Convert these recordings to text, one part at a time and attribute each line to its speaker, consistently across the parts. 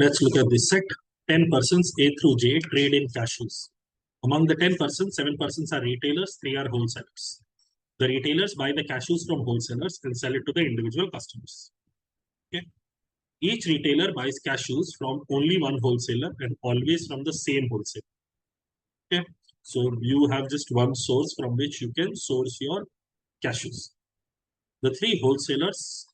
Speaker 1: Let's look at this set. 10 persons A through J trade in cashews. Among the 10 persons, 7 persons are retailers, 3 are wholesalers. The retailers buy the cashews from wholesalers and sell it to the individual customers. Okay. Each retailer buys cashews from only one wholesaler and always from the same wholesaler. Okay. So you have just one source from which you can source your cashews. The 3 wholesalers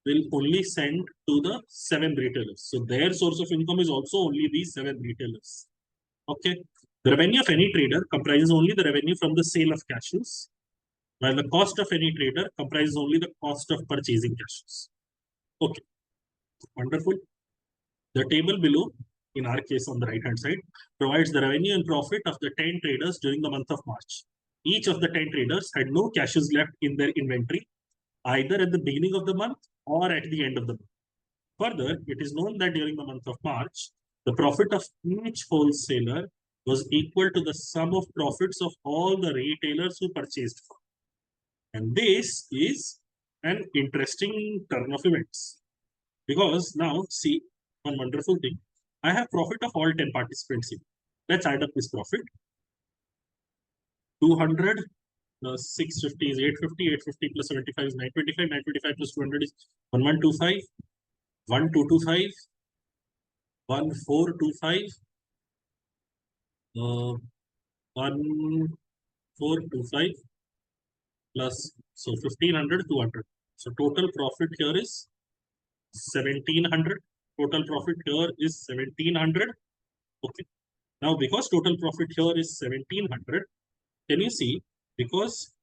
Speaker 1: will only send to the 7 retailers. So their source of income is also only these 7 retailers. Okay. The revenue of any trader comprises only the revenue from the sale of cashews, while the cost of any trader comprises only the cost of purchasing cashews. Okay. Wonderful. The table below, in our case on the right hand side, provides the revenue and profit of the 10 traders during the month of March. Each of the 10 traders had no cashews left in their inventory, either at the beginning of the month or at the end of the month. Further, it is known that during the month of March, the profit of each wholesaler was equal to the sum of profits of all the retailers who purchased from. And this is an interesting turn of events. Because now, see, one wonderful thing. I have profit of all 10 participants here. Let's add up this profit. 200 plus 650 is 850, 850 plus 75 is 925, 925 plus 200 is 1125, 1225, 1425, 1425 plus, so 1500, 200. So total profit here is 1700. Total profit here is 1700. Okay. Now, because total profit here is 1700, can you see? Because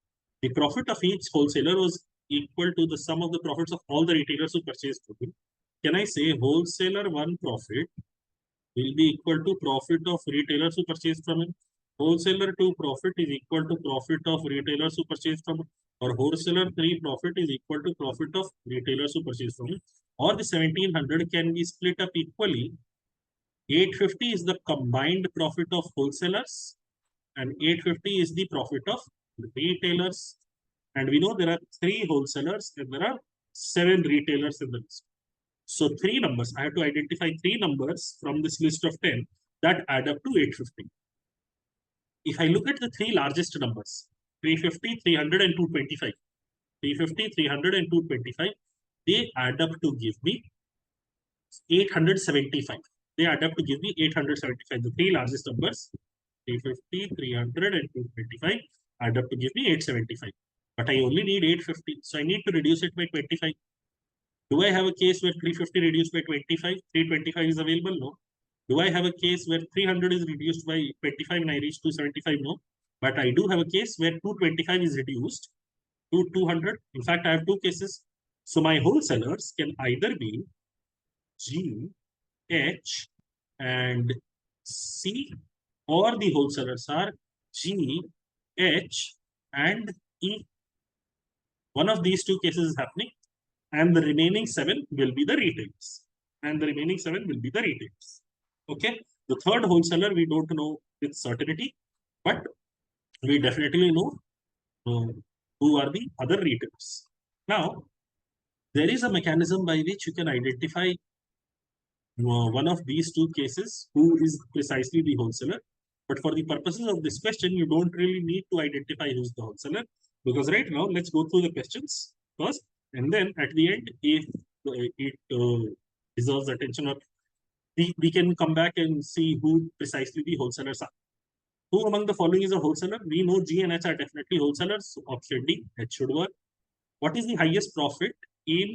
Speaker 1: the profit of each wholesaler was equal to the sum of the profits of all the retailers who purchased from him. Can I say wholesaler 1 profit will be equal to profit of retailers who purchased from him? Wholesaler 2 profit is equal to profit of retailers who purchased from him, or wholesaler 3 profit is equal to profit of retailers who purchased from him, or the 1700 can be split up equally. 850 is the combined profit of wholesalers and 850 is the profit of retailers. And we know there are 3 wholesalers and there are 7 retailers in the list. So 3 numbers, I have to identify 3 numbers from this list of 10 that add up to 850. If I look at the 3 largest numbers, 350, 300 and 225, 350, 300 and 225, they add up to give me 875. They add up to give me 875. The 3 largest numbers, 350, 300 and 225, add up to give me 875. But I only need 850. So I need to reduce it by 25. Do I have a case where 350 reduced by 25? 325 is available? No. Do I have a case where 300 is reduced by 25 and I reach 275? No. But I do have a case where 225 is reduced to 200. In fact, I have 2 cases. So my wholesalers can either be G, H, and C, or the wholesalers are G, H, and E. One of these 2 cases is happening, and the remaining 7 will be the retailers. Okay. The third wholesaler we don't know with certainty, but we definitely know who are the other retailers. Now, there is a mechanism by which you can identify one of these 2 cases who is precisely the wholesaler. But for the purposes of this question, you don't really need to identify who's the wholesaler, because right now, let's go through the questions first, and then at the end, if it deserves attention, or we can come back and see who precisely the wholesalers are. Who among the following is a wholesaler? We know G and H are definitely wholesalers. So option D, H should work. What is the highest profit in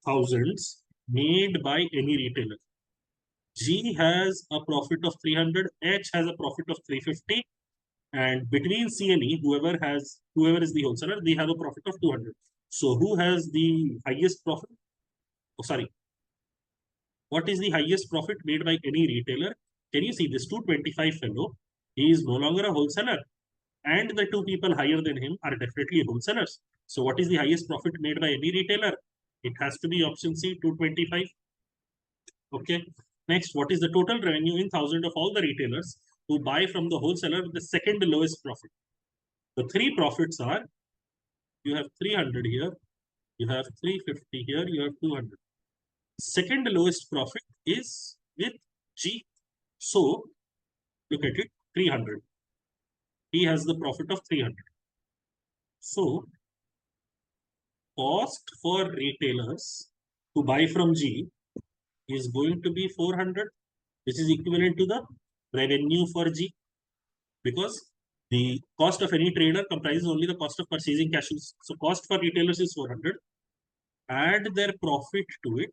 Speaker 1: thousands made by any retailer? G has a profit of 300, H has a profit of 350, and between C and E, whoever is the wholesaler, they have a profit of 200. So who has the highest profit? Oh, sorry. What is the highest profit made by any retailer? Can you see this 225 fellow? He is no longer a wholesaler, and the 2 people higher than him are definitely wholesalers. So what is the highest profit made by any retailer? It has to be option C, 225. Okay. Next, what is the total revenue in thousand of all the retailers who buy from the wholesaler with the second lowest profit? The 3 profits are, you have 300 here, you have 350 here, you have 200. Second lowest profit is with G. So look at it, 300. He has the profit of 300. So cost for retailers to buy from G is going to be 400, which is equivalent to the revenue for G, because the cost of any trader comprises only the cost of purchasing cash. So cost for retailers is 400. Add their profit to it.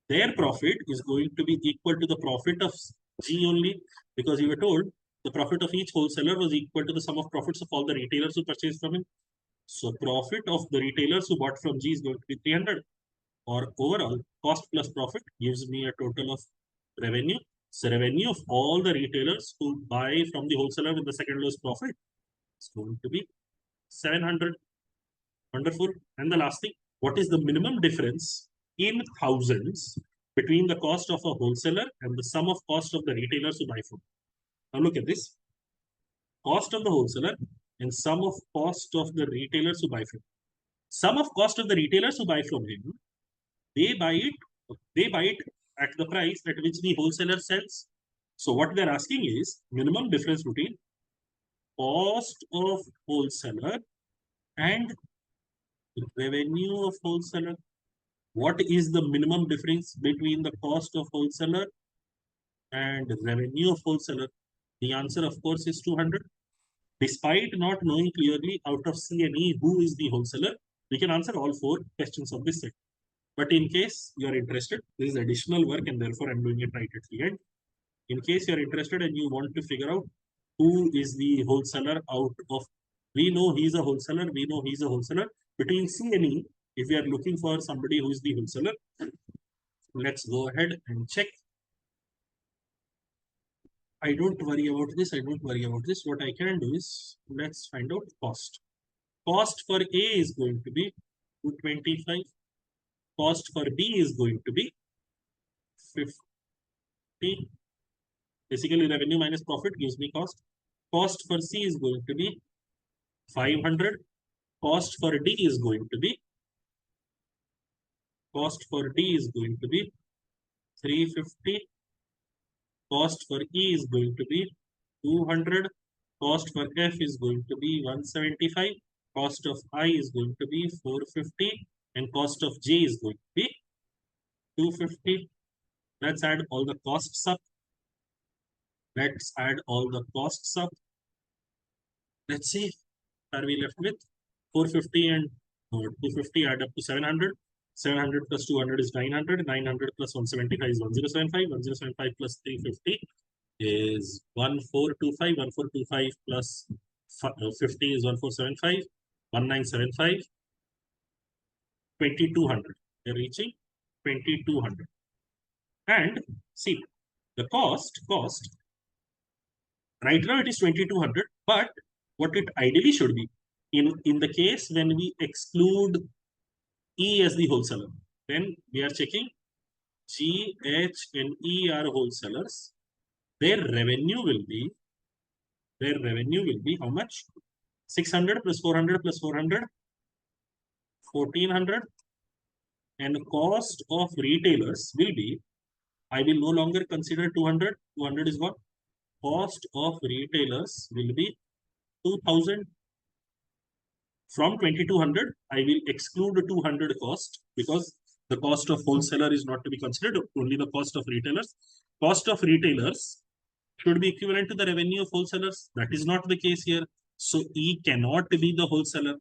Speaker 1: Their profit is going to be equal to the profit of G only, because you were told the profit of each wholesaler was equal to the sum of profits of all the retailers who purchased from him. So profit of the retailers who bought from G is going to be 300, or overall cost plus profit gives me a total of revenue. So revenue of all the retailers who buy from the wholesaler with the second lowest profit is going to be 700. Wonderful. And the last thing, what is the minimum difference in thousands between the cost of a wholesaler and the sum of cost of the retailers who buy from? Now look at this. Cost of the wholesaler and sum of cost of the retailers who buy from. Sum of cost of the retailers who buy from him, they buy it at the price at which the wholesaler sells. So what they're asking is minimum difference between cost of wholesaler and revenue of wholesaler. What is the minimum difference between the cost of wholesaler and revenue of wholesaler? The answer, of course, is 200. Despite not knowing clearly out of C and E who is the wholesaler, we can answer all 4 questions of this set. But in case you are interested, this is additional work and therefore I'm doing it right at the end. In case you're interested and you want to figure out who is the wholesaler out of, we know he's a wholesaler, we know he's a wholesaler. Between C and E, if we are looking for somebody who is the wholesaler, let's go ahead and check. I don't worry about this. What I can do is, let's find out cost. Cost for A is going to be 225. Cost for B is going to be 50. Basically, revenue minus profit gives me cost. Cost for C is going to be 500. Cost for D is going to be 350. Cost for E is going to be 200. Cost for F is going to be 175. Cost of I is going to be 450. And cost of J is going to be 250. Let's add all the costs up. Let's see. Are we left with 450 and 250 add up to 700. 700 plus 200 is 900. 900 plus 175 is 1075. 1075 plus 350 is 1425. 1425 plus 50 is 1475. 1975. 2200. They're reaching 2200. And see, the cost right now it is 2200, but what it ideally should be, in the case when we exclude E as the wholesaler, then we are checking G, H, and E are wholesalers. Their revenue will be how much? 600 plus 400 plus 400, 1400. And cost of retailers will be, I will no longer consider 200. 200 is gone. Cost of retailers will be 2000. From 2200, I will exclude 200 cost, because the cost of wholesaler is not to be considered, only the cost of retailers. Cost of retailers should be equivalent to the revenue of wholesalers. That is not the case here. So E cannot be the wholesaler.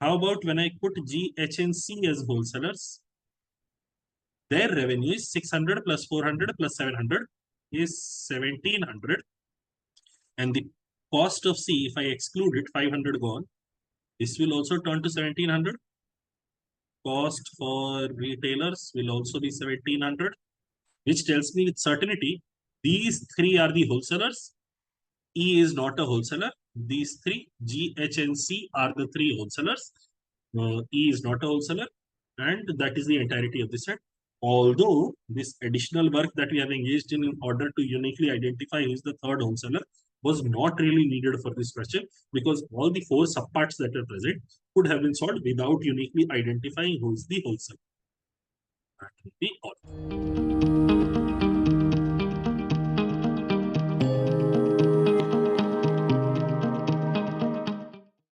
Speaker 1: How about when I put G, H, and C as wholesalers? Their revenue is 600 plus 400 plus 700 is 1700. And the cost of C, if I exclude it, 500 gone, this will also turn to 1700. Cost for retailers will also be 1700, which tells me with certainty these 3 are the wholesalers. E is not a wholesaler. These 3, G, H, and C, are the 3 wholesalers. E is not a wholesaler, and that is the entirety of the set. Although this additional work that we have engaged in order to uniquely identify who is the third wholesaler was not really needed for this question, because all the 4 subparts that are present could have been solved without uniquely identifying who is the wholesaler. That will be